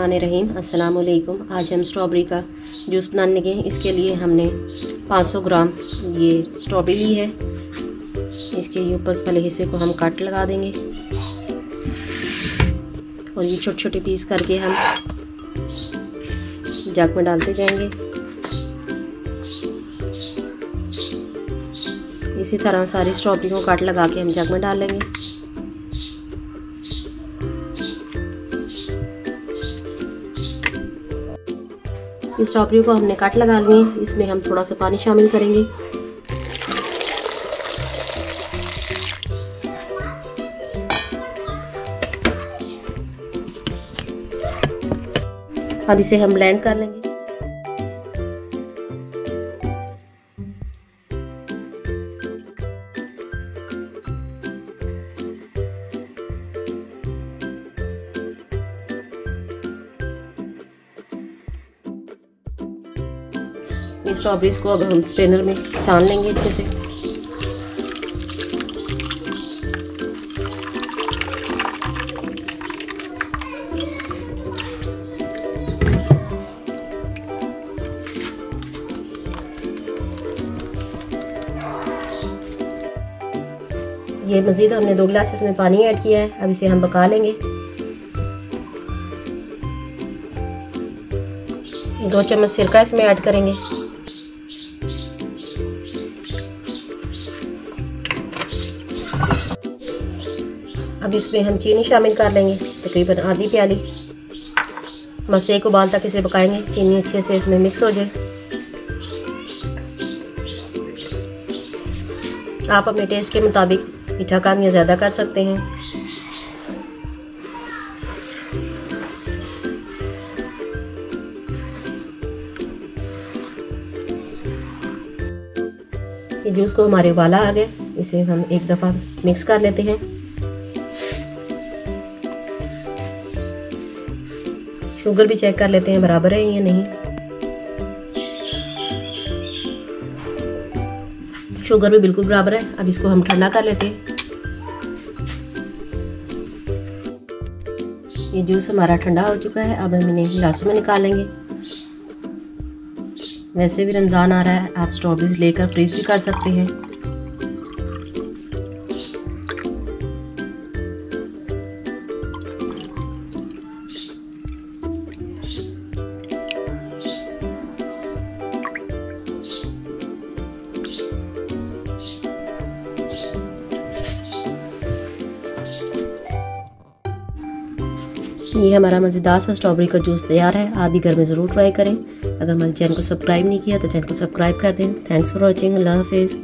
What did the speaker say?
बिस्मिल्लाहिर्रहमानिर्रहीम। अस्सलाम वालेकुम। आज हम स्ट्रॉबेरी का जूस बनाने लगे हैं। इसके लिए हमने 500 ग्राम ये स्ट्रॉबेरी ली है। इसके ऊपर वाले हिस्से को हम काट लगा देंगे और ये छोटे छोटे पीस करके हम जग में डालते जाएंगे। इसी तरह सारी स्ट्रॉबेरी को काट लगा के हम जग में डाल लेंगे। इस स्ट्रॉबेरी को हमने काट लगा लिए। इसमें हम थोड़ा सा पानी शामिल करेंगे। अब इसे हम ब्लेंड कर लेंगे। ये स्ट्रॉबेरीज को अब हम स्ट्रेनर में छान लेंगे अच्छे से। ये मज़ीद हमने 2 गिलास इसमें पानी ऐड किया है। अब इसे हम पका लेंगे। ये 2 चम्मच सिरका इसमें ऐड करेंगे। अब इसमें हम चीनी शामिल कर लेंगे, तकरीबन आधी प्याली। बस 1 उबाल तक इसे पकाएंगे, चीनी अच्छे से इसमें मिक्स हो जाए। आप अपने टेस्ट के मुताबिक मीठा कम या ज़्यादा कर सकते हैं। ये जूस को हमारे उबाला आ गया। इसे हम एक दफ़ा मिक्स कर लेते हैं। शुगर भी चेक कर लेते हैं बराबर है या नहीं। शुगर भी बिल्कुल बराबर है। अब इसको हम ठंडा कर लेते हैं। ये जूस हमारा ठंडा हो चुका है। अब हम इन्हें गिलासों में निकालेंगे। वैसे भी रमज़ान आ रहा है, आप स्ट्रॉबेरीज लेकर फ्रीज भी कर सकते हैं। ये हमारा मज़ेदार सा स्ट्रॉबेरी का जूस तैयार है। आप भी घर में ज़रूर ट्राई करें। अगर हमारे चैनल को सब्सक्राइब नहीं किया तो चैनल को सब्सक्राइब कर दें। Thanks for watching. अल्लाह हाफिज़।